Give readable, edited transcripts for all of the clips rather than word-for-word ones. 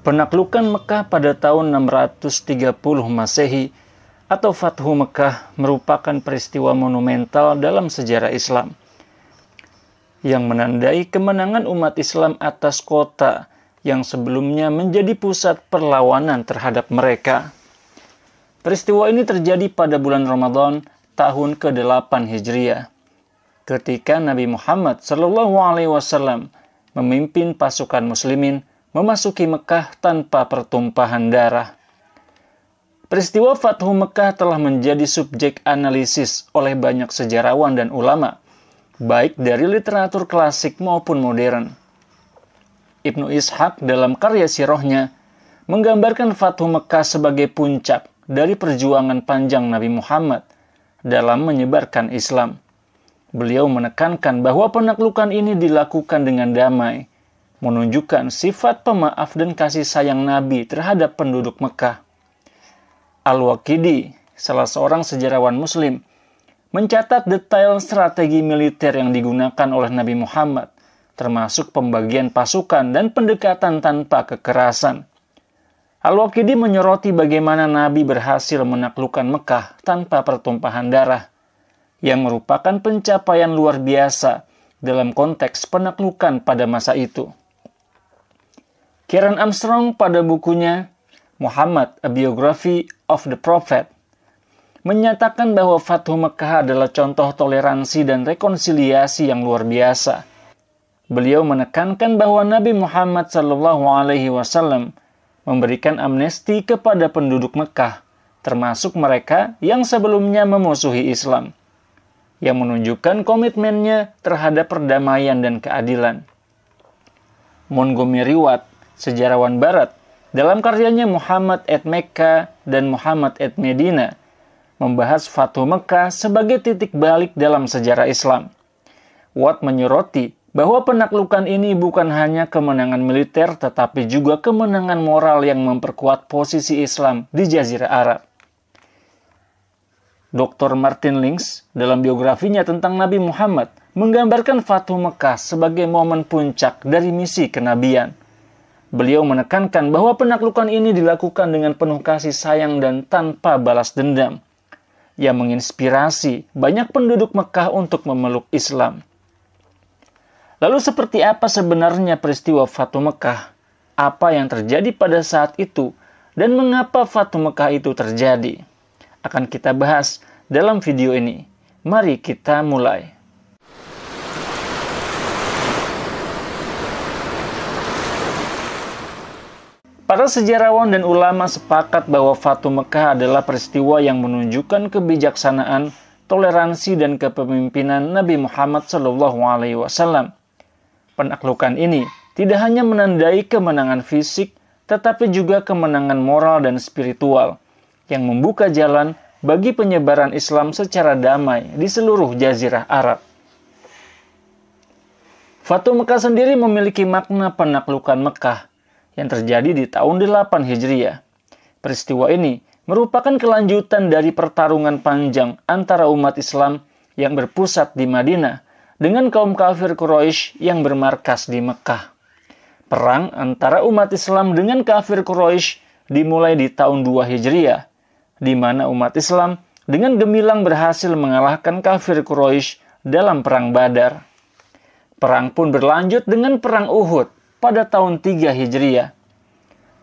Penaklukan Mekah pada tahun 630 Masehi atau Fathu Mekah merupakan peristiwa monumental dalam sejarah Islam yang menandai kemenangan umat Islam atas kota yang sebelumnya menjadi pusat perlawanan terhadap mereka. Peristiwa ini terjadi pada bulan Ramadan tahun ke-8 Hijriah, ketika Nabi Muhammad SAW memimpin pasukan muslimin memasuki Mekah tanpa pertumpahan darah. Peristiwa Fathu Mekah telah menjadi subjek analisis oleh banyak sejarawan dan ulama, baik dari literatur klasik maupun modern. Ibnu Ishaq dalam karya sirahnya menggambarkan Fathu Mekah sebagai puncak dari perjuangan panjang Nabi Muhammad dalam menyebarkan Islam. Beliau menekankan bahwa penaklukan ini dilakukan dengan damai, menunjukkan sifat pemaaf dan kasih sayang Nabi terhadap penduduk Mekah. Al-Waqidi, salah seorang sejarawan Muslim, mencatat detail strategi militer yang digunakan oleh Nabi Muhammad, termasuk pembagian pasukan dan pendekatan tanpa kekerasan. Al-Waqidi menyoroti bagaimana Nabi berhasil menaklukkan Mekah tanpa pertumpahan darah, yang merupakan pencapaian luar biasa dalam konteks penaklukan pada masa itu. Karen Armstrong pada bukunya Muhammad, A Biography of the Prophet, menyatakan bahwa Fathu Mekah adalah contoh toleransi dan rekonsiliasi yang luar biasa. Beliau menekankan bahwa Nabi Muhammad SAW memberikan amnesti kepada penduduk Mekah, termasuk mereka yang sebelumnya memusuhi Islam, yang menunjukkan komitmennya terhadap perdamaian dan keadilan. Montgomery Watt, sejarawan Barat, dalam karyanya Muhammad at Mekah dan Muhammad at Medina, membahas Fathu Mekah sebagai titik balik dalam sejarah Islam. Watt menyoroti bahwa penaklukan ini bukan hanya kemenangan militer, tetapi juga kemenangan moral yang memperkuat posisi Islam di Jazirah Arab. Dr. Martin Links, dalam biografinya tentang Nabi Muhammad, menggambarkan Fathu Mekah sebagai momen puncak dari misi kenabian. Beliau menekankan bahwa penaklukan ini dilakukan dengan penuh kasih sayang dan tanpa balas dendam, yang menginspirasi banyak penduduk Mekah untuk memeluk Islam. Lalu seperti apa sebenarnya peristiwa Fathu Mekah? Apa yang terjadi pada saat itu? Dan mengapa Fathu Mekah itu terjadi? Akan kita bahas dalam video ini. Mari kita mulai. Para sejarawan dan ulama sepakat bahwa Fathu Mekah adalah peristiwa yang menunjukkan kebijaksanaan, toleransi, dan kepemimpinan Nabi Muhammad SAW. Penaklukan ini tidak hanya menandai kemenangan fisik, tetapi juga kemenangan moral dan spiritual yang membuka jalan bagi penyebaran Islam secara damai di seluruh Jazirah Arab. Fathu Mekah sendiri memiliki makna penaklukan Mekah yang terjadi di tahun 8 Hijriah. Peristiwa ini merupakan kelanjutan dari pertarungan panjang antara umat Islam yang berpusat di Madinah dengan kaum kafir Quraisy yang bermarkas di Mekah. Perang antara umat Islam dengan kafir Quraisy dimulai di tahun 2 Hijriah, di mana umat Islam dengan gemilang berhasil mengalahkan kafir Quraisy dalam Perang Badar. Perang pun berlanjut dengan Perang Uhud pada tahun 3 Hijriah.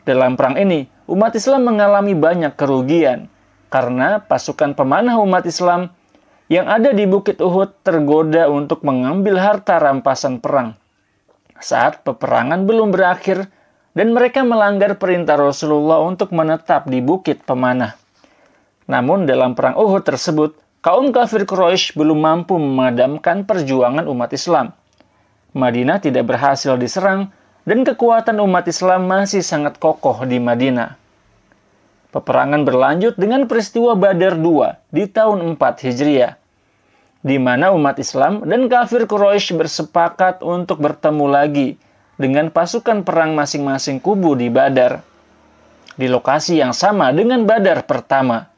Dalam perang ini, umat Islam mengalami banyak kerugian karena pasukan pemanah umat Islam yang ada di Bukit Uhud tergoda untuk mengambil harta rampasan perang saat peperangan belum berakhir dan mereka melanggar perintah Rasulullah untuk menetap di Bukit Pemanah. Namun dalam perang Uhud tersebut, kaum kafir Quraisy belum mampu memadamkan perjuangan umat Islam. Madinah tidak berhasil diserang dan kekuatan umat Islam masih sangat kokoh di Madinah. Peperangan berlanjut dengan peristiwa Badar II di tahun 4 Hijriah, di mana umat Islam dan kafir Quraisy bersepakat untuk bertemu lagi dengan pasukan perang masing-masing kubu di Badar, di lokasi yang sama dengan Badar pertama.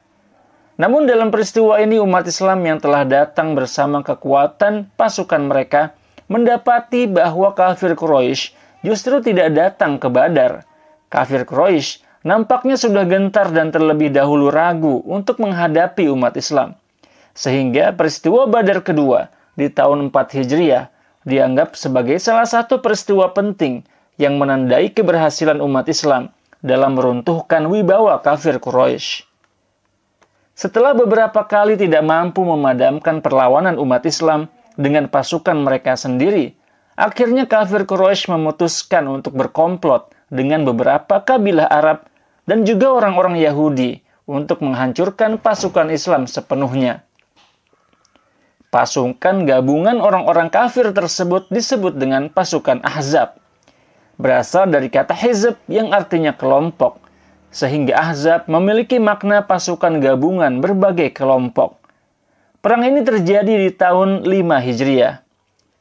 Namun dalam peristiwa ini umat Islam yang telah datang bersama kekuatan pasukan mereka mendapati bahwa kafir Quraisy justru tidak datang ke Badar, Kafir Quraisy nampaknya sudah gentar dan terlebih dahulu ragu untuk menghadapi umat Islam. Sehingga peristiwa Badar kedua di tahun 4 Hijriah dianggap sebagai salah satu peristiwa penting yang menandai keberhasilan umat Islam dalam meruntuhkan wibawa kafir Quraisy. Setelah beberapa kali tidak mampu memadamkan perlawanan umat Islam dengan pasukan mereka sendiri, akhirnya kafir Quraisy memutuskan untuk berkomplot dengan beberapa kabilah Arab dan juga orang-orang Yahudi untuk menghancurkan pasukan Islam sepenuhnya. Pasukan gabungan orang-orang kafir tersebut disebut dengan pasukan Ahzab. Berasal dari kata hizb yang artinya kelompok, sehingga Ahzab memiliki makna pasukan gabungan berbagai kelompok. Perang ini terjadi di tahun 5 Hijriah.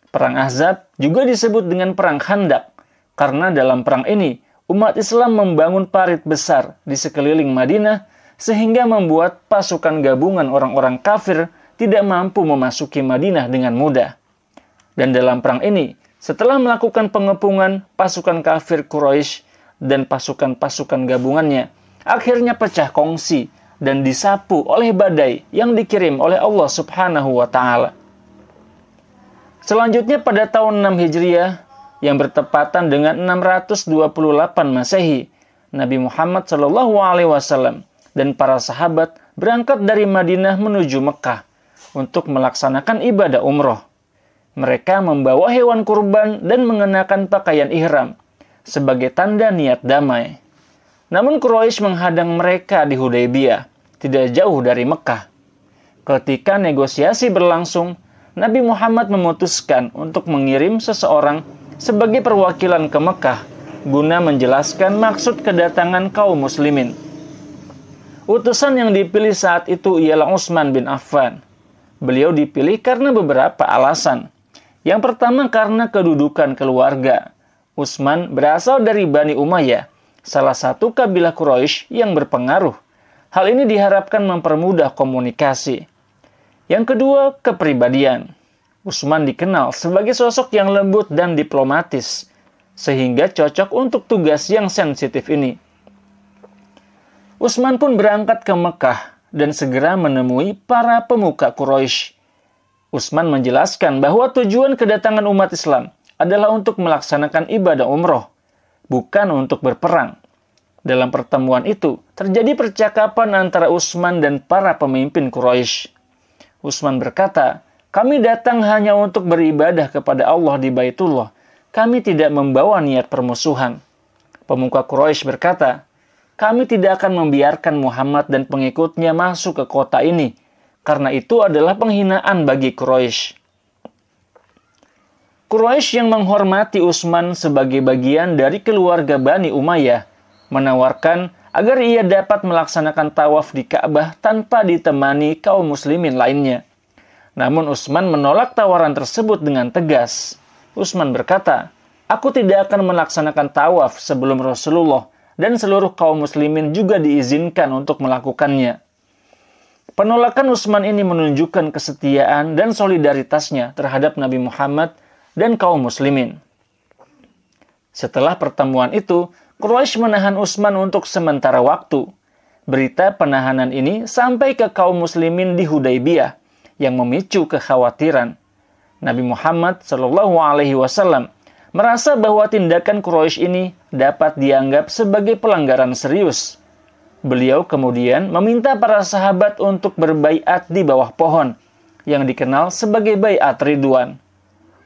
Perang Ahzab juga disebut dengan Perang Khandaq, karena dalam perang ini umat Islam membangun parit besar di sekeliling Madinah sehingga membuat pasukan gabungan orang-orang kafir tidak mampu memasuki Madinah dengan mudah. Dan dalam perang ini, setelah melakukan pengepungan pasukan kafir Quraisy dan pasukan-pasukan gabungannya, akhirnya pecah kongsi dan disapu oleh badai yang dikirim oleh Allah Subhanahu wa Ta'ala. Selanjutnya pada tahun 6 Hijriah yang bertepatan dengan 628 Masehi, Nabi Muhammad SAW dan para sahabat berangkat dari Madinah menuju Mekah untuk melaksanakan ibadah umroh. Mereka membawa hewan kurban dan mengenakan pakaian ihram sebagai tanda niat damai. Namun Quraisy menghadang mereka di Hudaybiyah, tidak jauh dari Mekah. Ketika negosiasi berlangsung, Nabi Muhammad memutuskan untuk mengirim seseorang sebagai perwakilan ke Mekah guna menjelaskan maksud kedatangan kaum muslimin. Utusan yang dipilih saat itu ialah Utsman bin Affan. Beliau dipilih karena beberapa alasan. Yang pertama karena kedudukan keluarga. Utsman berasal dari Bani Umayyah, salah satu kabilah Quraisy yang berpengaruh. Hal ini diharapkan mempermudah komunikasi. Yang kedua, kepribadian. Utsman dikenal sebagai sosok yang lembut dan diplomatis, sehingga cocok untuk tugas yang sensitif ini. Utsman pun berangkat ke Mekah dan segera menemui para pemuka Quraisy. Utsman menjelaskan bahwa tujuan kedatangan umat Islam adalah untuk melaksanakan ibadah umroh, bukan untuk berperang. Dalam pertemuan itu, terjadi percakapan antara Utsman dan para pemimpin Quraisy. Utsman berkata, "Kami datang hanya untuk beribadah kepada Allah di Baitullah. Kami tidak membawa niat permusuhan." Pemuka Quraisy berkata, "Kami tidak akan membiarkan Muhammad dan pengikutnya masuk ke kota ini, karena itu adalah penghinaan bagi Quraisy." Quraisy yang menghormati Utsman sebagai bagian dari keluarga Bani Umayyah menawarkan agar ia dapat melaksanakan tawaf di Ka'bah tanpa ditemani kaum muslimin lainnya. Namun Utsman menolak tawaran tersebut dengan tegas. Utsman berkata, "Aku tidak akan melaksanakan tawaf sebelum Rasulullah dan seluruh kaum muslimin juga diizinkan untuk melakukannya." Penolakan Utsman ini menunjukkan kesetiaan dan solidaritasnya terhadap Nabi Muhammad dan kaum muslimin. Setelah pertemuan itu, Quraisy menahan Utsman untuk sementara waktu. Berita penahanan ini sampai ke kaum muslimin di Hudaybiyah yang memicu kekhawatiran. Nabi Muhammad SAW merasa bahwa tindakan Quraisy ini dapat dianggap sebagai pelanggaran serius. Beliau kemudian meminta para sahabat untuk berbaiat di bawah pohon yang dikenal sebagai Baiat Ridwan,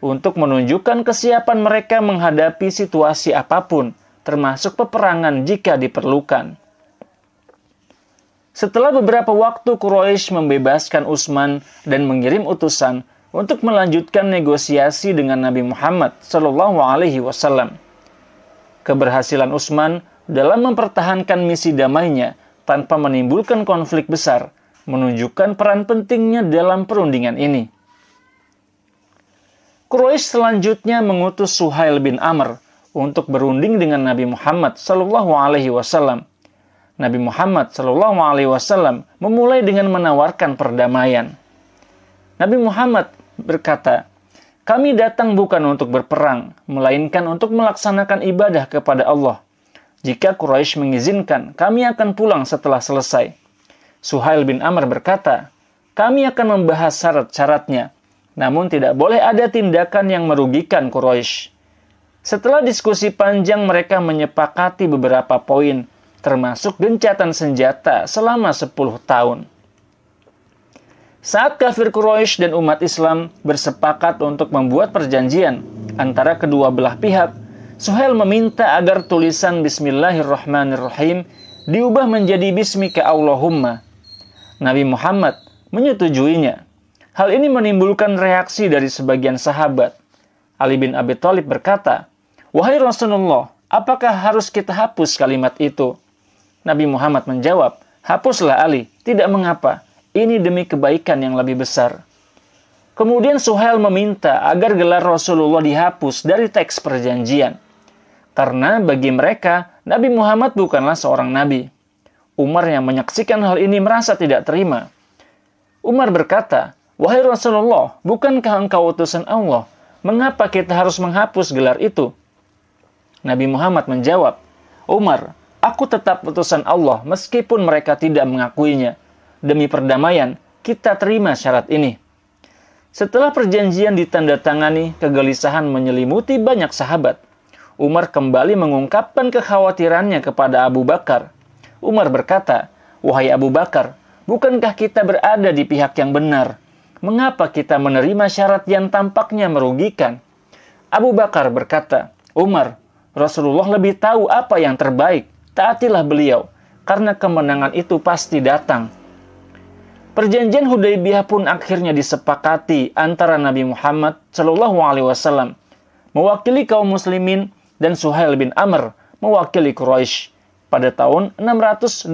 untuk menunjukkan kesiapan mereka menghadapi situasi apapun, termasuk peperangan jika diperlukan. Setelah beberapa waktu, Quraisy membebaskan Utsman dan mengirim utusan untuk melanjutkan negosiasi dengan Nabi Muhammad SAW. Keberhasilan Utsman dalam mempertahankan misi damainya tanpa menimbulkan konflik besar menunjukkan peran pentingnya dalam perundingan ini. Quraisy selanjutnya mengutus Suhail bin Amr untuk berunding dengan Nabi Muhammad SAW. Nabi Muhammad SAW memulai dengan menawarkan perdamaian. Nabi Muhammad berkata, "Kami datang bukan untuk berperang, melainkan untuk melaksanakan ibadah kepada Allah. Jika Quraisy mengizinkan, kami akan pulang setelah selesai. Suhail bin Amr berkata, kami akan membahas syarat-syaratnya, namun tidak boleh ada tindakan yang merugikan Quraisy. Setelah diskusi panjang, mereka menyepakati beberapa poin, termasuk gencatan senjata selama 10 tahun. Saat kafir Quraisy dan umat Islam bersepakat untuk membuat perjanjian antara kedua belah pihak, Suhail meminta agar tulisan Bismillahirrahmanirrahim diubah menjadi Bismika Allahumma. Nabi Muhammad menyetujuinya. Hal ini menimbulkan reaksi dari sebagian sahabat. Ali bin Abi Thalib berkata, wahai Rasulullah, apakah harus kita hapus kalimat itu? Nabi Muhammad menjawab, hapuslah Ali, tidak mengapa. Ini demi kebaikan yang lebih besar. Kemudian Suhail meminta agar gelar Rasulullah dihapus dari teks perjanjian. Karena bagi mereka, Nabi Muhammad bukanlah seorang nabi. Umar yang menyaksikan hal ini merasa tidak terima. Umar berkata, wahai Rasulullah, bukankah engkau utusan Allah? Mengapa kita harus menghapus gelar itu? Nabi Muhammad menjawab, Umar, aku tetap utusan Allah meskipun mereka tidak mengakuinya. Demi perdamaian, kita terima syarat ini. Setelah perjanjian ditandatangani, kegelisahan menyelimuti banyak sahabat. Umar kembali mengungkapkan kekhawatirannya kepada Abu Bakar. Umar berkata, wahai Abu Bakar, bukankah kita berada di pihak yang benar? Mengapa kita menerima syarat yang tampaknya merugikan? Abu Bakar berkata, Umar, Rasulullah lebih tahu apa yang terbaik. Taatilah beliau, karena kemenangan itu pasti datang. Perjanjian Hudaybiyah pun akhirnya disepakati antara Nabi Muhammad SAW mewakili kaum muslimin dan Suhail bin Amr mewakili Quraisy pada tahun 628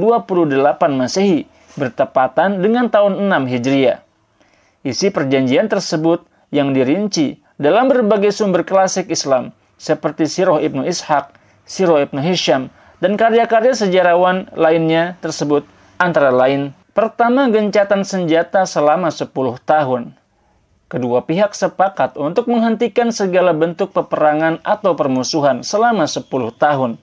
Masehi bertepatan dengan tahun 6 Hijriah. Isi perjanjian tersebut yang dirinci dalam berbagai sumber klasik Islam seperti Sirah Ibnu Ishaq, Sirah Ibnu Hisham, dan karya-karya sejarawan lainnya tersebut antara lain, pertama, gencatan senjata selama 10 tahun. Kedua pihak sepakat untuk menghentikan segala bentuk peperangan atau permusuhan selama 10 tahun.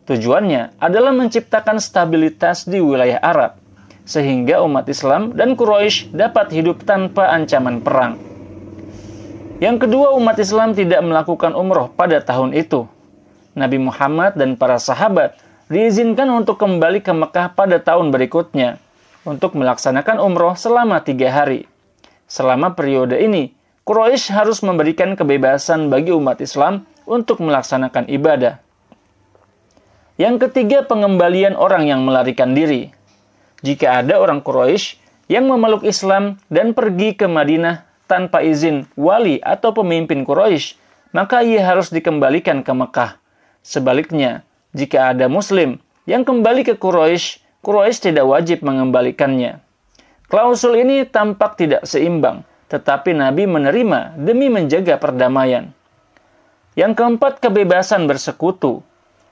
Tujuannya adalah menciptakan stabilitas di wilayah Arab, sehingga umat Islam dan Quraisy dapat hidup tanpa ancaman perang. Yang kedua, umat Islam tidak melakukan umroh pada tahun itu. Nabi Muhammad dan para sahabat diizinkan untuk kembali ke Mekah pada tahun berikutnya untuk melaksanakan umroh selama 3 hari. Selama periode ini, Quraisy harus memberikan kebebasan bagi umat Islam untuk melaksanakan ibadah. Yang ketiga, pengembalian orang yang melarikan diri. Jika ada orang Quraisy yang memeluk Islam dan pergi ke Madinah tanpa izin wali atau pemimpin Quraisy, maka ia harus dikembalikan ke Mekah. Sebaliknya, jika ada Muslim yang kembali ke Quraisy, Quraisy tidak wajib mengembalikannya. Klausul ini tampak tidak seimbang, tetapi Nabi menerima demi menjaga perdamaian. Yang keempat, kebebasan bersekutu.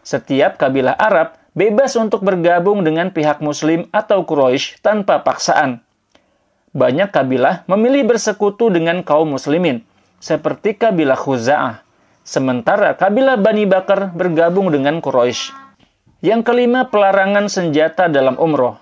Setiap kabilah Arab bebas untuk bergabung dengan pihak Muslim atau Quraisy tanpa paksaan. Banyak kabilah memilih bersekutu dengan kaum muslimin, seperti kabilah Khuza'ah. Sementara kabilah Bani Bakar bergabung dengan Quraisy. Yang kelima, pelarangan senjata dalam umroh.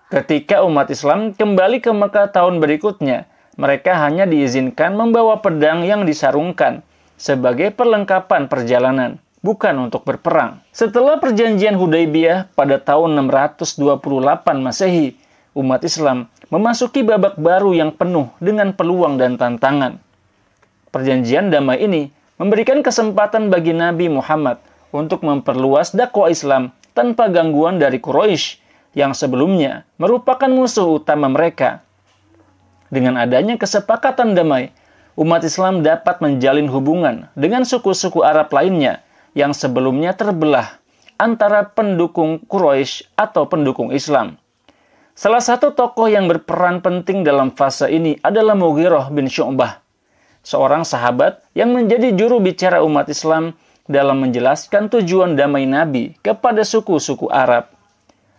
Ketika umat Islam kembali ke Mekah tahun berikutnya, mereka hanya diizinkan membawa pedang yang disarungkan sebagai perlengkapan perjalanan, bukan untuk berperang. Setelah perjanjian Hudaybiyah pada tahun 628 Masehi, umat Islam memasuki babak baru yang penuh dengan peluang dan tantangan. Perjanjian damai ini memberikan kesempatan bagi Nabi Muhammad untuk memperluas dakwah Islam tanpa gangguan dari Quraisy yang sebelumnya merupakan musuh utama mereka. Dengan adanya kesepakatan damai, umat Islam dapat menjalin hubungan dengan suku-suku Arab lainnya yang sebelumnya terbelah antara pendukung Quraisy atau pendukung Islam. Salah satu tokoh yang berperan penting dalam fase ini adalah Mughirah bin Syu'bah, seorang sahabat yang menjadi juru bicara umat Islam dalam menjelaskan tujuan damai Nabi kepada suku-suku Arab.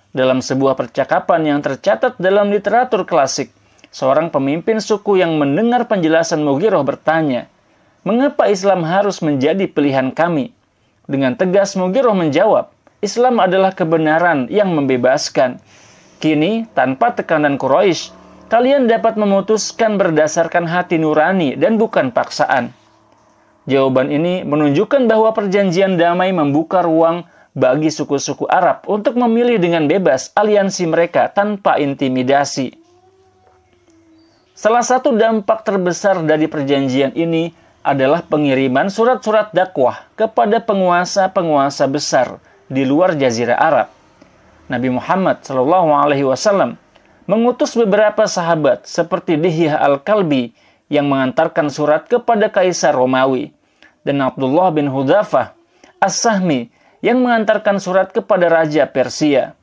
Dalam sebuah percakapan yang tercatat dalam literatur klasik, seorang pemimpin suku yang mendengar penjelasan Mughirah bertanya, "Mengapa Islam harus menjadi pilihan kami?" Dengan tegas Mughirah menjawab, Islam adalah kebenaran yang membebaskan. Kini, tanpa tekanan Quraisy, kalian dapat memutuskan berdasarkan hati nurani dan bukan paksaan. Jawaban ini menunjukkan bahwa perjanjian damai membuka ruang bagi suku-suku Arab untuk memilih dengan bebas aliansi mereka tanpa intimidasi. Salah satu dampak terbesar dari perjanjian ini adalah pengiriman surat-surat dakwah kepada penguasa-penguasa besar di luar Jazirah Arab. Nabi Muhammad SAW mengutus beberapa sahabat seperti Dihyah al-Kalbi yang mengantarkan surat kepada Kaisar Romawi, dan Abdullah bin Hudzafah As-Sahmi yang mengantarkan surat kepada Raja Persia.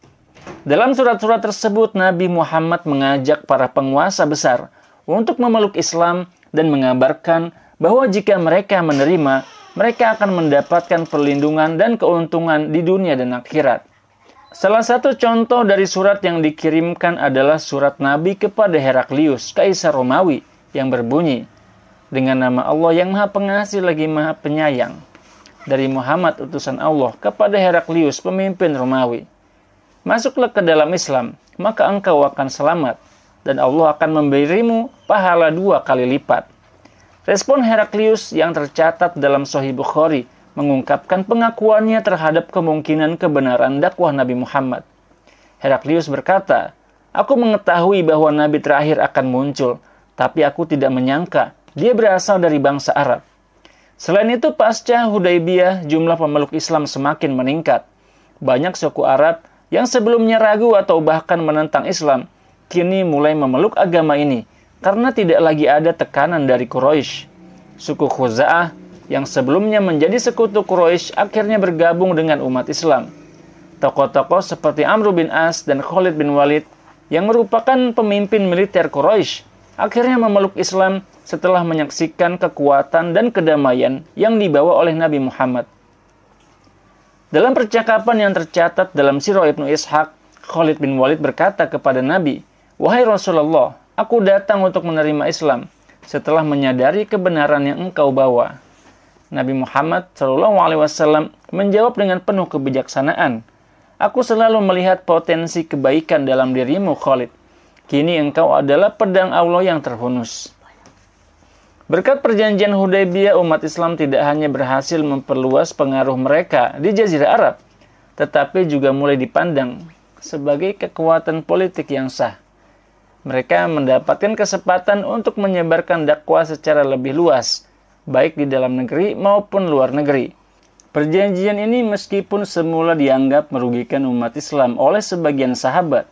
Dalam surat-surat tersebut, Nabi Muhammad mengajak para penguasa besar untuk memeluk Islam dan mengabarkan bahwa jika mereka menerima, mereka akan mendapatkan perlindungan dan keuntungan di dunia dan akhirat. Salah satu contoh dari surat yang dikirimkan adalah surat Nabi kepada Heraklius, Kaisar Romawi, yang berbunyi, "Dengan nama Allah yang Maha Pengasih lagi Maha Penyayang, dari Muhammad utusan Allah kepada Heraklius, pemimpin Romawi. Masuklah ke dalam Islam, maka engkau akan selamat, dan Allah akan memberimu pahala 2 kali lipat." Respon Heraklius yang tercatat dalam Sahih Bukhari mengungkapkan pengakuannya terhadap kemungkinan kebenaran dakwah Nabi Muhammad. Heraklius berkata, "Aku mengetahui bahwa Nabi terakhir akan muncul, tapi aku tidak menyangka dia berasal dari bangsa Arab." Selain itu, pasca Hudaybiyah, jumlah pemeluk Islam semakin meningkat. Banyak suku Arab yang sebelumnya ragu atau bahkan menentang Islam, kini mulai memeluk agama ini karena tidak lagi ada tekanan dari Quraisy. Suku Khuza'ah yang sebelumnya menjadi sekutu Quraisy akhirnya bergabung dengan umat Islam. Tokoh-tokoh seperti Amr bin As dan Khalid bin Walid yang merupakan pemimpin militer Quraisy akhirnya memeluk Islam setelah menyaksikan kekuatan dan kedamaian yang dibawa oleh Nabi Muhammad. Dalam percakapan yang tercatat dalam Sirah Ibnu Ishaq, Khalid bin Walid berkata kepada Nabi, "Wahai Rasulullah, aku datang untuk menerima Islam setelah menyadari kebenaran yang engkau bawa." Nabi Muhammad SAW menjawab dengan penuh kebijaksanaan, "Aku selalu melihat potensi kebaikan dalam dirimu, Khalid. Kini engkau adalah pedang Allah yang terhunus." Berkat perjanjian Hudaybiyah, umat Islam tidak hanya berhasil memperluas pengaruh mereka di Jazirah Arab, tetapi juga mulai dipandang sebagai kekuatan politik yang sah. Mereka mendapatkan kesempatan untuk menyebarkan dakwah secara lebih luas, baik di dalam negeri maupun luar negeri. Perjanjian ini meskipun semula dianggap merugikan umat Islam oleh sebagian sahabat,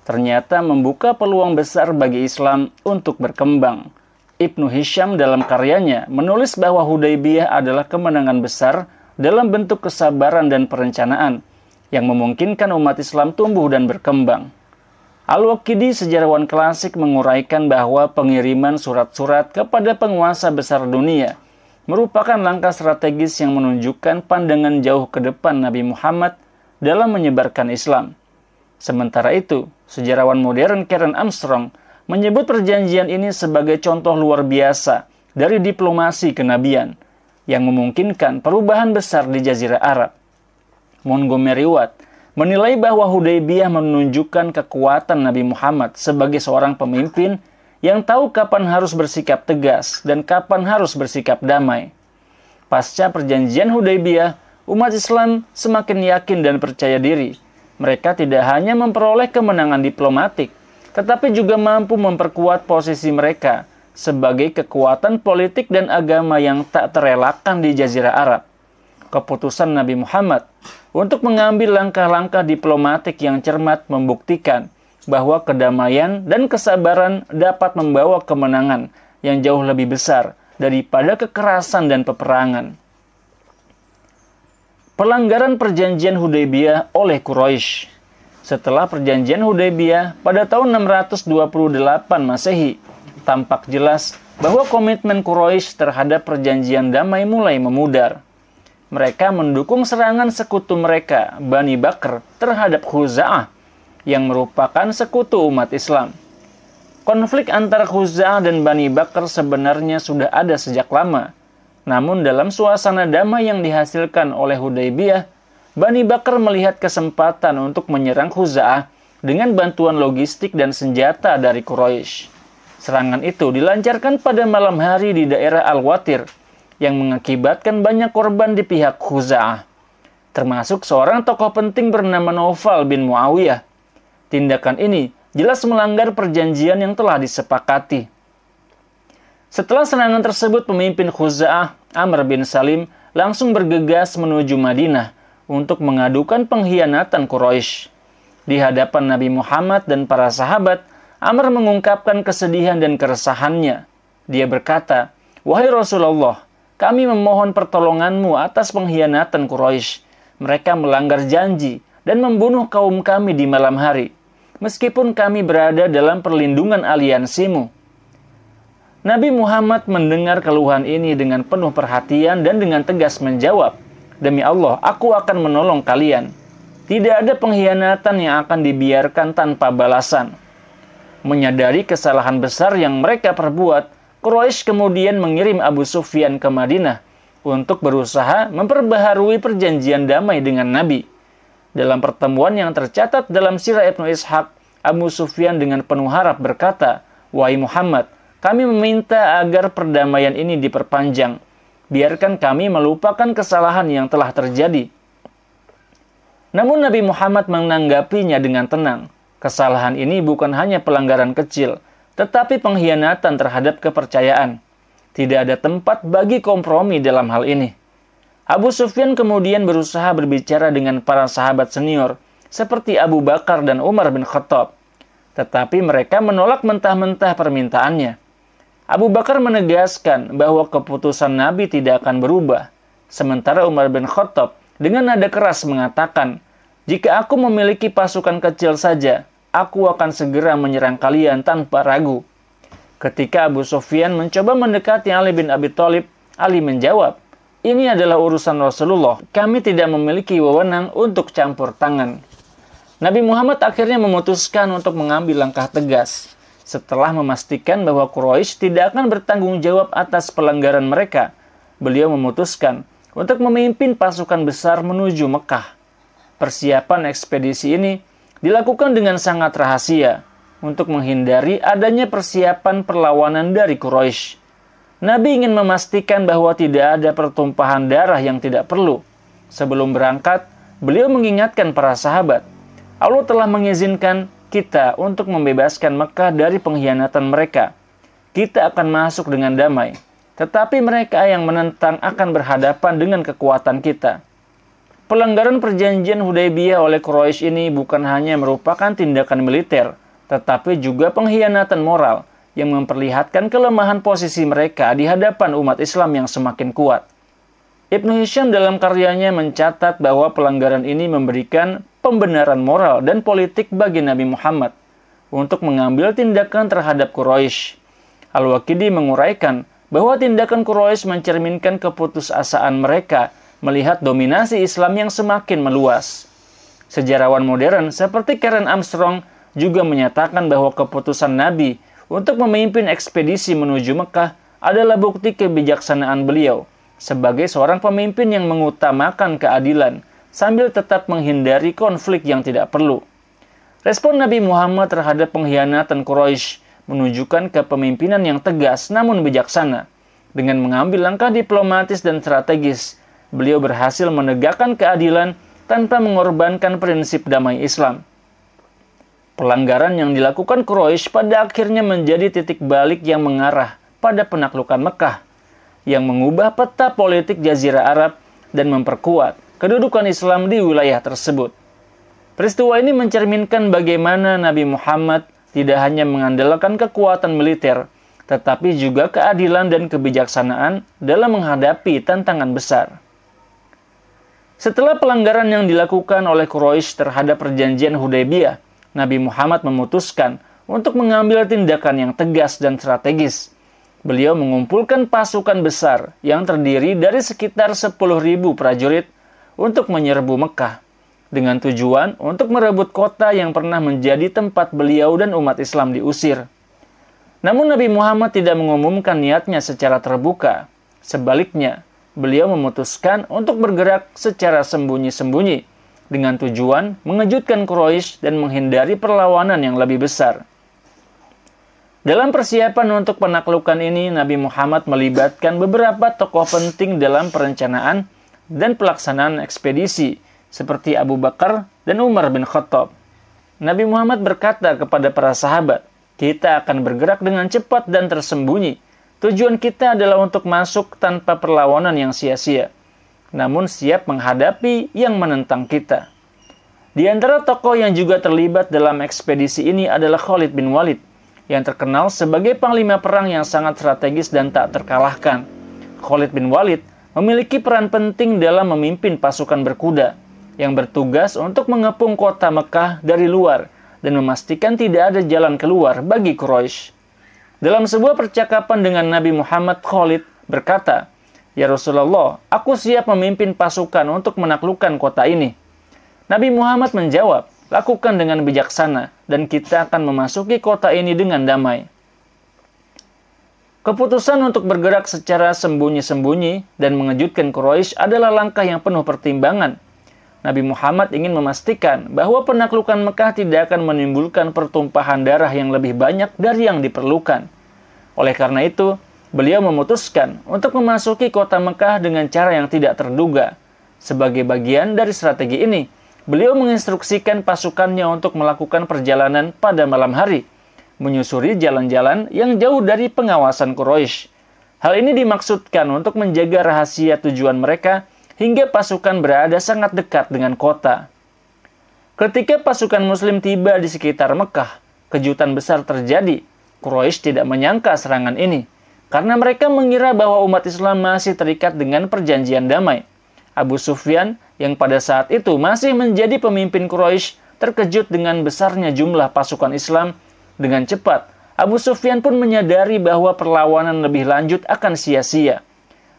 ternyata membuka peluang besar bagi Islam untuk berkembang. Ibnu Hisham dalam karyanya menulis bahwa Hudaybiyah adalah kemenangan besar dalam bentuk kesabaran dan perencanaan yang memungkinkan umat Islam tumbuh dan berkembang. Al-Waqidi, sejarawan klasik, menguraikan bahwa pengiriman surat-surat kepada penguasa besar dunia merupakan langkah strategis yang menunjukkan pandangan jauh ke depan Nabi Muhammad dalam menyebarkan Islam. Sementara itu, sejarawan modern Karen Armstrong menyebut perjanjian ini sebagai contoh luar biasa dari diplomasi kenabian yang memungkinkan perubahan besar di Jazirah Arab. Montgomery Watt menilai bahwa Hudaybiyah menunjukkan kekuatan Nabi Muhammad sebagai seorang pemimpin yang tahu kapan harus bersikap tegas dan kapan harus bersikap damai. Pasca perjanjian Hudaybiyah, umat Islam semakin yakin dan percaya diri. Mereka tidak hanya memperoleh kemenangan diplomatik, tetapi juga mampu memperkuat posisi mereka sebagai kekuatan politik dan agama yang tak terelakkan di Jazirah Arab. Keputusan Nabi Muhammad untuk mengambil langkah-langkah diplomatik yang cermat membuktikan bahwa kedamaian dan kesabaran dapat membawa kemenangan yang jauh lebih besar daripada kekerasan dan peperangan. Pelanggaran perjanjian Hudaybiyah oleh Quraisy. Setelah perjanjian Hudaybiyah pada tahun 628 Masehi, tampak jelas bahwa komitmen Quraisy terhadap perjanjian damai mulai memudar. Mereka mendukung serangan sekutu mereka, Bani Bakr, terhadap Khuza'ah, yang merupakan sekutu umat Islam. Konflik antara Khuza'ah dan Bani Bakr sebenarnya sudah ada sejak lama. Namun dalam suasana damai yang dihasilkan oleh Hudaybiyah, Bani Bakar melihat kesempatan untuk menyerang Khuza'ah dengan bantuan logistik dan senjata dari Quraisy. Serangan itu dilancarkan pada malam hari di daerah Al-Watir yang mengakibatkan banyak korban di pihak Khuza'ah, termasuk seorang tokoh penting bernama Naufal bin Muawiyah. Tindakan ini jelas melanggar perjanjian yang telah disepakati. Setelah serangan tersebut, pemimpin Khuza'ah, Amr bin Salim, langsung bergegas menuju Madinah untuk mengadukan pengkhianatan Quraisy. Di hadapan Nabi Muhammad dan para sahabat, Amr mengungkapkan kesedihan dan keresahannya. Dia berkata, "Wahai Rasulullah, kami memohon pertolonganmu atas pengkhianatan Quraisy. Mereka melanggar janji dan membunuh kaum kami di malam hari, meskipun kami berada dalam perlindungan aliansimu." Nabi Muhammad mendengar keluhan ini dengan penuh perhatian dan dengan tegas menjawab, "Demi Allah, aku akan menolong kalian. Tidak ada pengkhianatan yang akan dibiarkan tanpa balasan." Menyadari kesalahan besar yang mereka perbuat, Quraisy kemudian mengirim Abu Sufyan ke Madinah untuk berusaha memperbaharui perjanjian damai dengan Nabi. Dalam pertemuan yang tercatat dalam Sirah Ibnu Ishaq, Abu Sufyan dengan penuh harap berkata, "Wahai Muhammad, kami meminta agar perdamaian ini diperpanjang. Biarkan kami melupakan kesalahan yang telah terjadi." Namun Nabi Muhammad menanggapinya dengan tenang. Kesalahan ini bukan hanya pelanggaran kecil, tetapi pengkhianatan terhadap kepercayaan. Tidak ada tempat bagi kompromi dalam hal ini. Abu Sufyan kemudian berusaha berbicara dengan para sahabat senior, seperti Abu Bakar dan Umar bin Khattab. Tetapi mereka menolak mentah-mentah permintaannya. Abu Bakar menegaskan bahwa keputusan Nabi tidak akan berubah. Sementara Umar bin Khattab dengan nada keras mengatakan, "Jika aku memiliki pasukan kecil saja, aku akan segera menyerang kalian tanpa ragu." Ketika Abu Sufyan mencoba mendekati Ali bin Abi Thalib, Ali menjawab, "Ini adalah urusan Rasulullah. Kami tidak memiliki wewenang untuk campur tangan." Nabi Muhammad akhirnya memutuskan untuk mengambil langkah tegas. Setelah memastikan bahwa Quraisy tidak akan bertanggung jawab atas pelanggaran mereka, beliau memutuskan untuk memimpin pasukan besar menuju Mekah. Persiapan ekspedisi ini dilakukan dengan sangat rahasia untuk menghindari adanya persiapan perlawanan dari Quraisy. Nabi ingin memastikan bahwa tidak ada pertumpahan darah yang tidak perlu. Sebelum berangkat, beliau mengingatkan para sahabat, Allah telah mengizinkan kita untuk membebaskan Mekah dari pengkhianatan mereka. Kita akan masuk dengan damai, tetapi mereka yang menentang akan berhadapan dengan kekuatan kita. Pelanggaran perjanjian Hudaybiyah oleh Quraisy ini bukan hanya merupakan tindakan militer, tetapi juga pengkhianatan moral yang memperlihatkan kelemahan posisi mereka di hadapan umat Islam yang semakin kuat. Ibnu Hisham dalam karyanya mencatat bahwa pelanggaran ini memberikan pembenaran moral dan politik bagi Nabi Muhammad untuk mengambil tindakan terhadap Quraisy. Al-Waqidi menguraikan bahwa tindakan Quraisy mencerminkan keputusasaan mereka melihat dominasi Islam yang semakin meluas. Sejarawan modern seperti Karen Armstrong juga menyatakan bahwa keputusan Nabi untuk memimpin ekspedisi menuju Mekah adalah bukti kebijaksanaan beliau sebagai seorang pemimpin yang mengutamakan keadilan sambil tetap menghindari konflik yang tidak perlu. Respon Nabi Muhammad terhadap pengkhianatan Quraisy menunjukkan kepemimpinan yang tegas namun bijaksana. Dengan mengambil langkah diplomatis dan strategis, beliau berhasil menegakkan keadilan tanpa mengorbankan prinsip damai Islam. Pelanggaran yang dilakukan Quraisy pada akhirnya menjadi titik balik yang mengarah pada penaklukan Mekah, yang mengubah peta politik Jazirah Arab dan memperkuat kedudukan Islam di wilayah tersebut. Peristiwa ini mencerminkan bagaimana Nabi Muhammad tidak hanya mengandalkan kekuatan militer, tetapi juga keadilan dan kebijaksanaan dalam menghadapi tantangan besar. Setelah pelanggaran yang dilakukan oleh Quraisy terhadap perjanjian Hudaybiyah, Nabi Muhammad memutuskan untuk mengambil tindakan yang tegas dan strategis. Beliau mengumpulkan pasukan besar yang terdiri dari sekitar 10.000 prajurit untuk menyerbu Mekah, dengan tujuan untuk merebut kota yang pernah menjadi tempat beliau dan umat Islam diusir. Namun Nabi Muhammad tidak mengumumkan niatnya secara terbuka. Sebaliknya, beliau memutuskan untuk bergerak secara sembunyi-sembunyi dengan tujuan mengejutkan Quraisy dan menghindari perlawanan yang lebih besar. Dalam persiapan untuk penaklukan ini, Nabi Muhammad melibatkan beberapa tokoh penting dalam perencanaan dan pelaksanaan ekspedisi, seperti Abu Bakar dan Umar bin Khattab. Nabi Muhammad berkata kepada para sahabat, "Kita akan bergerak dengan cepat dan tersembunyi. Tujuan kita adalah untuk masuk tanpa perlawanan yang sia-sia, namun siap menghadapi yang menentang kita." Di antara tokoh yang juga terlibat dalam ekspedisi ini adalah Khalid bin Walid, yang terkenal sebagai panglima perang yang sangat strategis dan tak terkalahkan. Khalid bin Walid memiliki peran penting dalam memimpin pasukan berkuda yang bertugas untuk mengepung kota Mekah dari luar dan memastikan tidak ada jalan keluar bagi Quraisy. Dalam sebuah percakapan dengan Nabi Muhammad, Khalid berkata, "Ya Rasulullah, aku siap memimpin pasukan untuk menaklukkan kota ini." Nabi Muhammad menjawab, "Lakukan dengan bijaksana, dan kita akan memasuki kota ini dengan damai." Keputusan untuk bergerak secara sembunyi-sembunyi dan mengejutkan Quraisy adalah langkah yang penuh pertimbangan. Nabi Muhammad ingin memastikan bahwa penaklukan Mekah tidak akan menimbulkan pertumpahan darah yang lebih banyak dari yang diperlukan. Oleh karena itu, beliau memutuskan untuk memasuki kota Mekah dengan cara yang tidak terduga. Sebagai bagian dari strategi ini, beliau menginstruksikan pasukannya untuk melakukan perjalanan pada malam hari, menyusuri jalan-jalan yang jauh dari pengawasan Quraisy. Hal ini dimaksudkan untuk menjaga rahasia tujuan mereka hingga pasukan berada sangat dekat dengan kota. Ketika pasukan Muslim tiba di sekitar Mekah, kejutan besar terjadi. Quraisy tidak menyangka serangan ini, karena mereka mengira bahwa umat Islam masih terikat dengan perjanjian damai. Abu Sufyan, yang pada saat itu masih menjadi pemimpin Quraisy, terkejut dengan besarnya jumlah pasukan Islam. Dengan cepat, Abu Sufyan pun menyadari bahwa perlawanan lebih lanjut akan sia-sia.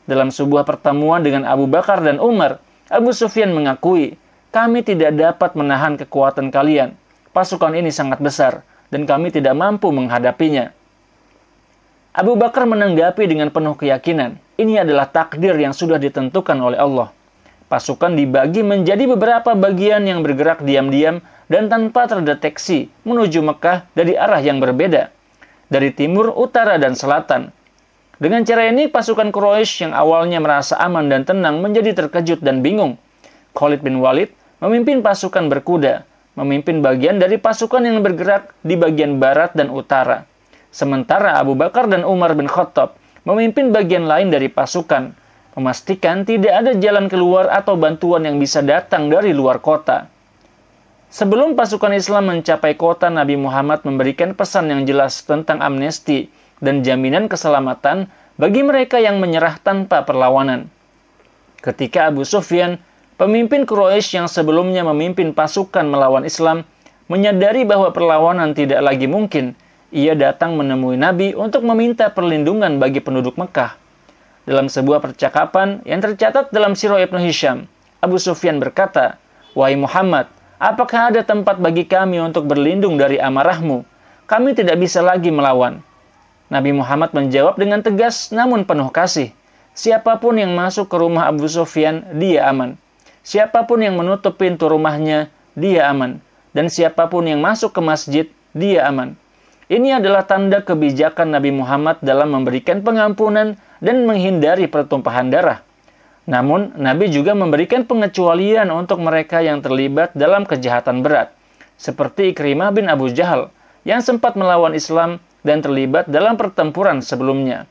Dalam sebuah pertemuan dengan Abu Bakar dan Umar, Abu Sufyan mengakui, "Kami tidak dapat menahan kekuatan kalian. Pasukan ini sangat besar, dan kami tidak mampu menghadapinya." Abu Bakar menanggapi dengan penuh keyakinan, ini adalah takdir yang sudah ditentukan oleh Allah. Pasukan dibagi menjadi beberapa bagian yang bergerak diam-diam dan tanpa terdeteksi menuju Mekah dari arah yang berbeda, dari timur, utara, dan selatan. Dengan cara ini, pasukan Quraisy yang awalnya merasa aman dan tenang menjadi terkejut dan bingung. Khalid bin Walid memimpin pasukan berkuda, memimpin bagian dari pasukan yang bergerak di bagian barat dan utara. Sementara Abu Bakar dan Umar bin Khattab memimpin bagian lain dari pasukan, memastikan tidak ada jalan keluar atau bantuan yang bisa datang dari luar kota. Sebelum pasukan Islam mencapai kota, Nabi Muhammad memberikan pesan yang jelas tentang amnesti dan jaminan keselamatan bagi mereka yang menyerah tanpa perlawanan. Ketika Abu Sufyan, pemimpin Quraisy yang sebelumnya memimpin pasukan melawan Islam, menyadari bahwa perlawanan tidak lagi mungkin, ia datang menemui Nabi untuk meminta perlindungan bagi penduduk Mekah. Dalam sebuah percakapan yang tercatat dalam Sirah Ibnu Hisham, Abu Sufyan berkata, "Wahai Muhammad, apakah ada tempat bagi kami untuk berlindung dari amarahmu? Kami tidak bisa lagi melawan." Nabi Muhammad menjawab dengan tegas namun penuh kasih, "Siapapun yang masuk ke rumah Abu Sufyan, dia aman. Siapapun yang menutup pintu rumahnya, dia aman. Dan siapapun yang masuk ke masjid, dia aman." Ini adalah tanda kebijakan Nabi Muhammad dalam memberikan pengampunan dan menghindari pertumpahan darah. Namun, Nabi juga memberikan pengecualian untuk mereka yang terlibat dalam kejahatan berat, seperti Ikrimah bin Abu Jahal, yang sempat melawan Islam dan terlibat dalam pertempuran sebelumnya.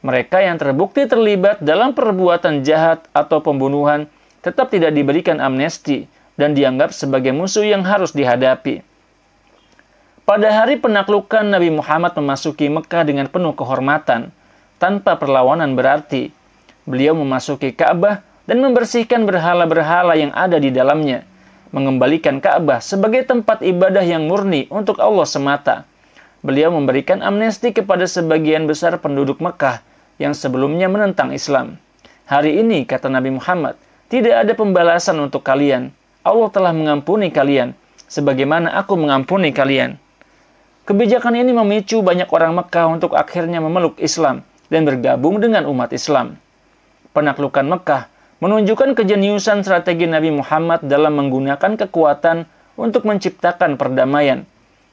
Mereka yang terbukti terlibat dalam perbuatan jahat atau pembunuhan tetap tidak diberikan amnesti dan dianggap sebagai musuh yang harus dihadapi. Pada hari penaklukan, Nabi Muhammad memasuki Mekah dengan penuh kehormatan, tanpa perlawanan berarti. Beliau memasuki Ka'bah dan membersihkan berhala-berhala yang ada di dalamnya, mengembalikan Ka'bah sebagai tempat ibadah yang murni untuk Allah semata. Beliau memberikan amnesti kepada sebagian besar penduduk Mekah yang sebelumnya menentang Islam. "Hari ini," kata Nabi Muhammad, "tidak ada pembalasan untuk kalian. Allah telah mengampuni kalian, sebagaimana aku mengampuni kalian." Kebijakan ini memicu banyak orang Mekah untuk akhirnya memeluk Islam dan bergabung dengan umat Islam. Penaklukan Mekah menunjukkan kejeniusan strategi Nabi Muhammad dalam menggunakan kekuatan untuk menciptakan perdamaian.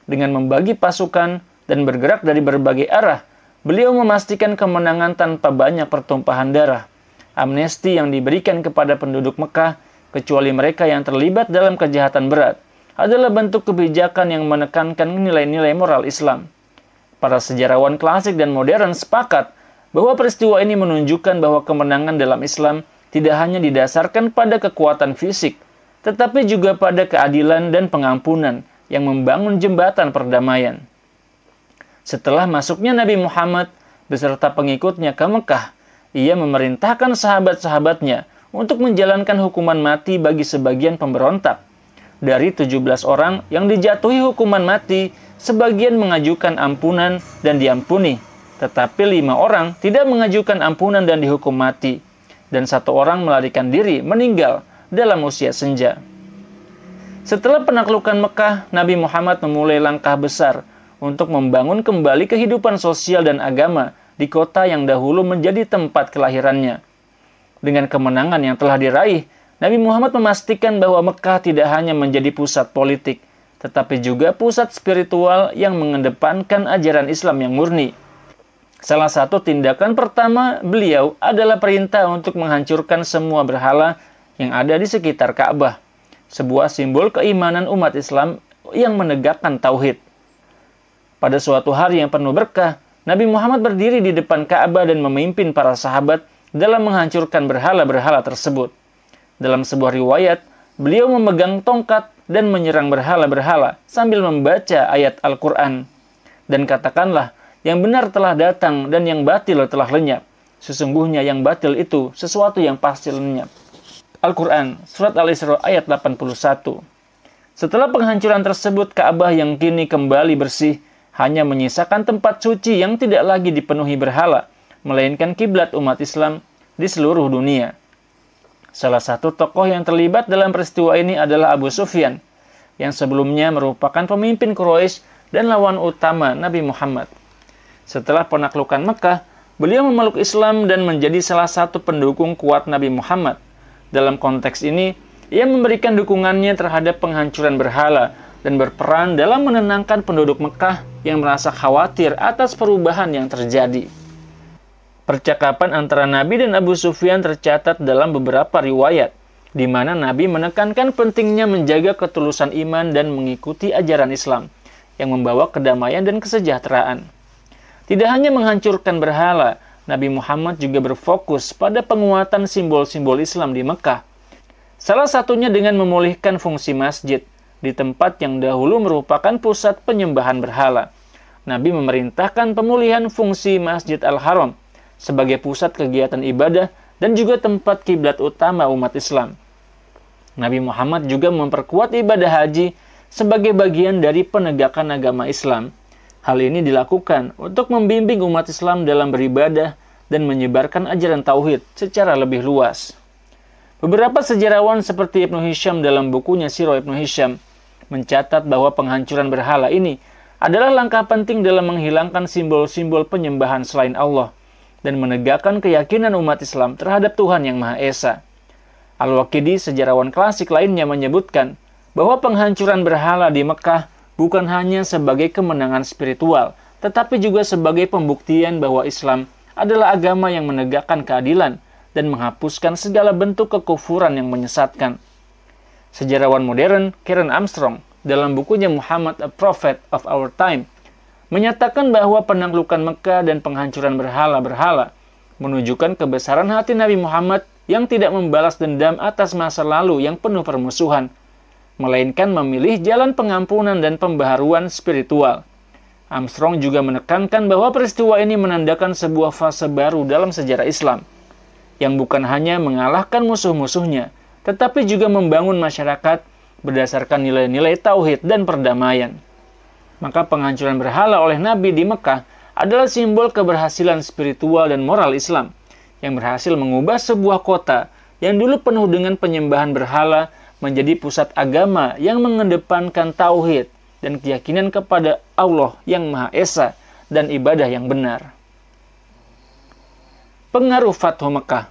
Dengan membagi pasukan dan bergerak dari berbagai arah, beliau memastikan kemenangan tanpa banyak pertumpahan darah. Amnesti yang diberikan kepada penduduk Mekah, kecuali mereka yang terlibat dalam kejahatan berat, adalah bentuk kebijakan yang menekankan nilai-nilai moral Islam. Para sejarawan klasik dan modern sepakat bahwa peristiwa ini menunjukkan bahwa kemenangan dalam Islam tidak hanya didasarkan pada kekuatan fisik, tetapi juga pada keadilan dan pengampunan yang membangun jembatan perdamaian. Setelah masuknya Nabi Muhammad beserta pengikutnya ke Mekah, ia memerintahkan sahabat-sahabatnya untuk menjalankan hukuman mati bagi sebagian pemberontak. Dari 17 orang yang dijatuhi hukuman mati, sebagian mengajukan ampunan dan diampuni, tetapi 5 orang tidak mengajukan ampunan dan dihukum mati, dan 1 orang melarikan diri meninggal dalam usia senja. Setelah penaklukan Mekah, Nabi Muhammad memulai langkah besar untuk membangun kembali kehidupan sosial dan agama di kota yang dahulu menjadi tempat kelahirannya. Dengan kemenangan yang telah diraih, Nabi Muhammad memastikan bahwa Mekah tidak hanya menjadi pusat politik, tetapi juga pusat spiritual yang mengedepankan ajaran Islam yang murni. Salah satu tindakan pertama beliau adalah perintah untuk menghancurkan semua berhala yang ada di sekitar Ka'bah, sebuah simbol keimanan umat Islam yang menegakkan tauhid. Pada suatu hari yang penuh berkah, Nabi Muhammad berdiri di depan Ka'bah dan memimpin para sahabat dalam menghancurkan berhala-berhala tersebut. Dalam sebuah riwayat, beliau memegang tongkat dan menyerang berhala-berhala sambil membaca ayat Al-Quran. Dan katakanlah, yang benar telah datang dan yang batil telah lenyap. Sesungguhnya yang batil itu sesuatu yang pasti lenyap. Al-Quran, Surat Al-Isra ayat 81. Setelah penghancuran tersebut, Ka'bah yang kini kembali bersih hanya menyisakan tempat suci yang tidak lagi dipenuhi berhala, melainkan kiblat umat Islam di seluruh dunia. Salah satu tokoh yang terlibat dalam peristiwa ini adalah Abu Sufyan, yang sebelumnya merupakan pemimpin Quraisy dan lawan utama Nabi Muhammad. Setelah penaklukan Mekah, beliau memeluk Islam dan menjadi salah satu pendukung kuat Nabi Muhammad. Dalam konteks ini, ia memberikan dukungannya terhadap penghancuran berhala dan berperan dalam menenangkan penduduk Mekah yang merasa khawatir atas perubahan yang terjadi. Percakapan antara Nabi dan Abu Sufyan tercatat dalam beberapa riwayat, di mana Nabi menekankan pentingnya menjaga ketulusan iman dan mengikuti ajaran Islam, yang membawa kedamaian dan kesejahteraan. Tidak hanya menghancurkan berhala, Nabi Muhammad juga berfokus pada penguatan simbol-simbol Islam di Mekah. Salah satunya dengan memulihkan fungsi masjid, di tempat yang dahulu merupakan pusat penyembahan berhala. Nabi memerintahkan pemulihan fungsi Masjid Al-Haram, sebagai pusat kegiatan ibadah dan juga tempat kiblat utama umat Islam. Nabi Muhammad juga memperkuat ibadah haji sebagai bagian dari penegakan agama Islam. Hal ini dilakukan untuk membimbing umat Islam dalam beribadah dan menyebarkan ajaran tauhid secara lebih luas. Beberapa sejarawan seperti Ibnu Hisham dalam bukunya Sirah Ibnu Hisham mencatat bahwa penghancuran berhala ini adalah langkah penting dalam menghilangkan simbol-simbol penyembahan selain Allah dan menegakkan keyakinan umat Islam terhadap Tuhan Yang Maha Esa. Al-Waqidi, sejarawan klasik lainnya, menyebutkan bahwa penghancuran berhala di Mekah bukan hanya sebagai kemenangan spiritual, tetapi juga sebagai pembuktian bahwa Islam adalah agama yang menegakkan keadilan dan menghapuskan segala bentuk kekufuran yang menyesatkan. Sejarawan modern Karen Armstrong dalam bukunya Muhammad, A Prophet of Our Time, menyatakan bahwa penaklukan Mekah dan penghancuran berhala-berhala menunjukkan kebesaran hati Nabi Muhammad yang tidak membalas dendam atas masa lalu yang penuh permusuhan, melainkan memilih jalan pengampunan dan pembaharuan spiritual. Armstrong juga menekankan bahwa peristiwa ini menandakan sebuah fase baru dalam sejarah Islam, yang bukan hanya mengalahkan musuh-musuhnya, tetapi juga membangun masyarakat berdasarkan nilai-nilai tauhid dan perdamaian. Maka penghancuran berhala oleh Nabi di Mekah adalah simbol keberhasilan spiritual dan moral Islam, yang berhasil mengubah sebuah kota yang dulu penuh dengan penyembahan berhala menjadi pusat agama yang mengedepankan tauhid dan keyakinan kepada Allah yang Maha Esa dan ibadah yang benar. pengaruh Fathu Mekah.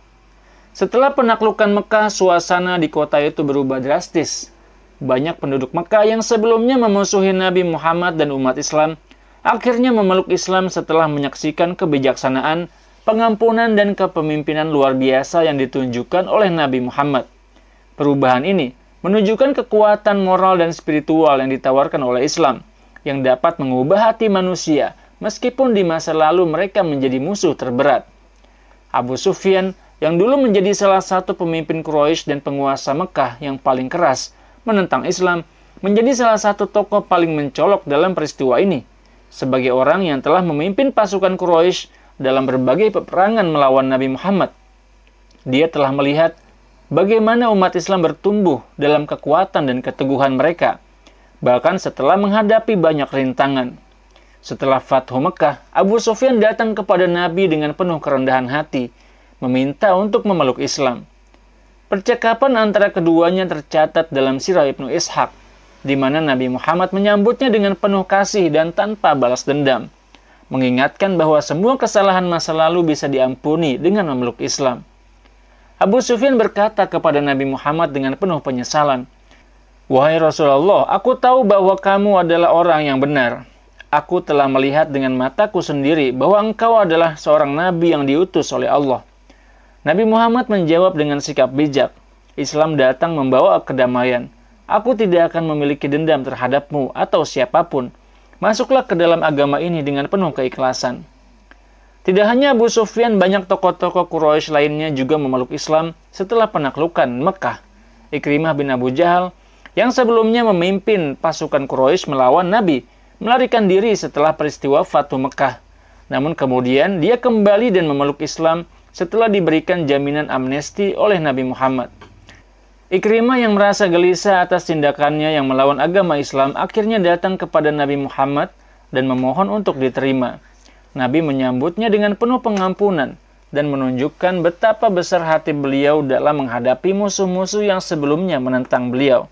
Setelah penaklukan Mekah, suasana di kota itu berubah drastis. Banyak penduduk Mekah yang sebelumnya memusuhi Nabi Muhammad dan umat Islam, akhirnya memeluk Islam setelah menyaksikan kebijaksanaan, pengampunan, dan kepemimpinan luar biasa yang ditunjukkan oleh Nabi Muhammad. Perubahan ini menunjukkan kekuatan moral dan spiritual yang ditawarkan oleh Islam, yang dapat mengubah hati manusia, meskipun di masa lalu mereka menjadi musuh terberat. Abu Sufyan, yang dulu menjadi salah satu pemimpin Quraisy dan penguasa Mekah yang paling keras menentang Islam, menjadi salah satu tokoh paling mencolok dalam peristiwa ini. Sebagai orang yang telah memimpin pasukan Quraisy dalam berbagai peperangan melawan Nabi Muhammad, dia telah melihat bagaimana umat Islam bertumbuh dalam kekuatan dan keteguhan mereka, bahkan setelah menghadapi banyak rintangan. Setelah Fathu Mekah, Abu Sufyan datang kepada Nabi dengan penuh kerendahan hati, meminta untuk memeluk Islam. Percakapan antara keduanya tercatat dalam Sirah Ibnu Ishaq, di mana Nabi Muhammad menyambutnya dengan penuh kasih dan tanpa balas dendam, mengingatkan bahwa semua kesalahan masa lalu bisa diampuni dengan memeluk Islam. Abu Sufyan berkata kepada Nabi Muhammad dengan penuh penyesalan, "Wahai Rasulullah, aku tahu bahwa kamu adalah orang yang benar. Aku telah melihat dengan mataku sendiri bahwa engkau adalah seorang nabi yang diutus oleh Allah." Nabi Muhammad menjawab dengan sikap bijak, "Islam datang membawa kedamaian. Aku tidak akan memiliki dendam terhadapmu atau siapapun. Masuklah ke dalam agama ini dengan penuh keikhlasan." Tidak hanya Abu Sufyan, banyak tokoh-tokoh Quraisy lainnya juga memeluk Islam setelah penaklukan Mekah. Ikrimah bin Abu Jahal, yang sebelumnya memimpin pasukan Quraisy melawan Nabi, melarikan diri setelah peristiwa Fathu Mekah. Namun kemudian dia kembali dan memeluk Islam setelah diberikan jaminan amnesti oleh Nabi Muhammad. Ikrimah yang merasa gelisah atas tindakannya yang melawan agama Islam akhirnya datang kepada Nabi Muhammad dan memohon untuk diterima. Nabi menyambutnya dengan penuh pengampunan dan menunjukkan betapa besar hati beliau dalam menghadapi musuh-musuh yang sebelumnya menentang beliau.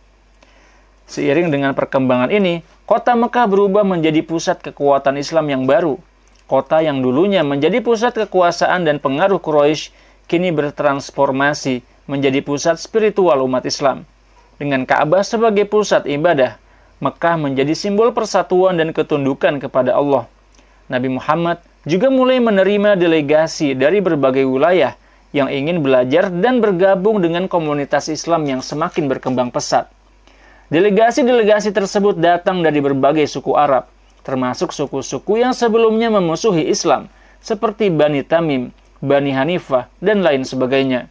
Seiring dengan perkembangan ini, kota Mekah berubah menjadi pusat kekuatan Islam yang baru. Kota yang dulunya menjadi pusat kekuasaan dan pengaruh Quraisy kini bertransformasi menjadi pusat spiritual umat Islam. Dengan Ka'bah sebagai pusat ibadah, Mekah menjadi simbol persatuan dan ketundukan kepada Allah. Nabi Muhammad juga mulai menerima delegasi dari berbagai wilayah yang ingin belajar dan bergabung dengan komunitas Islam yang semakin berkembang pesat. Delegasi-delegasi tersebut datang dari berbagai suku Arab, termasuk suku-suku yang sebelumnya memusuhi Islam, seperti Bani Tamim, Bani Hanifah, dan lain sebagainya.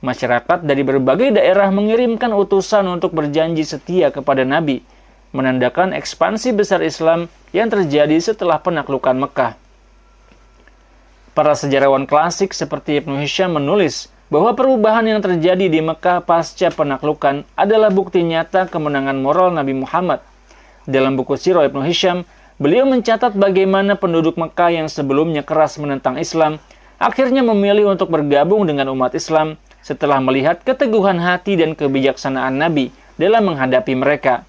Masyarakat dari berbagai daerah mengirimkan utusan untuk berjanji setia kepada Nabi, menandakan ekspansi besar Islam yang terjadi setelah penaklukan Mekah. Para sejarawan klasik seperti Ibnu Hisham menulis bahwa perubahan yang terjadi di Mekah pasca penaklukan adalah bukti nyata kemenangan moral Nabi Muhammad. Dalam buku Sirah Ibnu Hisham, beliau mencatat bagaimana penduduk Mekah yang sebelumnya keras menentang Islam akhirnya memilih untuk bergabung dengan umat Islam setelah melihat keteguhan hati dan kebijaksanaan Nabi dalam menghadapi mereka.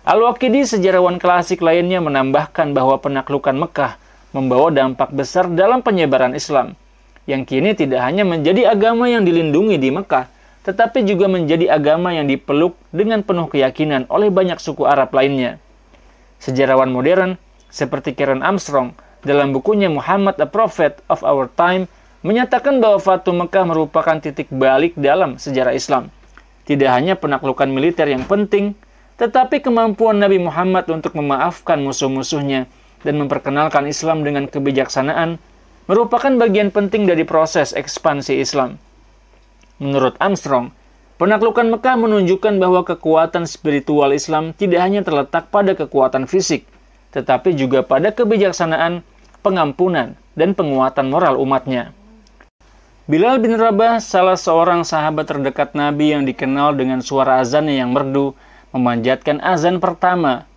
Al-Waqidi, sejarawan klasik lainnya, menambahkan bahwa penaklukan Mekah membawa dampak besar dalam penyebaran Islam, yang kini tidak hanya menjadi agama yang dilindungi di Mekah, tetapi juga menjadi agama yang dipeluk dengan penuh keyakinan oleh banyak suku Arab lainnya. Sejarawan modern seperti Karen Armstrong dalam bukunya Muhammad a Prophet of Our Time menyatakan bahwa Fathu Mekah merupakan titik balik dalam sejarah Islam. Tidak hanya penaklukan militer yang penting, tetapi kemampuan Nabi Muhammad untuk memaafkan musuh-musuhnya dan memperkenalkan Islam dengan kebijaksanaan merupakan bagian penting dari proses ekspansi Islam. Menurut Armstrong, penaklukan Mekah menunjukkan bahwa kekuatan spiritual Islam tidak hanya terletak pada kekuatan fisik, tetapi juga pada kebijaksanaan, pengampunan, dan penguatan moral umatnya. Bilal bin Rabah, salah seorang sahabat terdekat Nabi yang dikenal dengan suara azannya yang merdu, memanjatkan azan pertama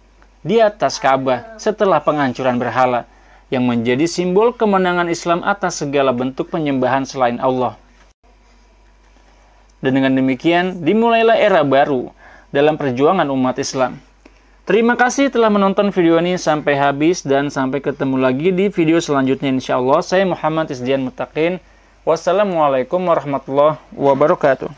di atas Ka'bah setelah penghancuran berhala, yang menjadi simbol kemenangan Islam atas segala bentuk penyembahan selain Allah. Dan dengan demikian, dimulailah era baru dalam perjuangan umat Islam. Terima kasih telah menonton video ini sampai habis dan sampai ketemu lagi di video selanjutnya insyaallah. Saya Muhammad Izdian Mutaqin. Wassalamualaikum warahmatullahi wabarakatuh.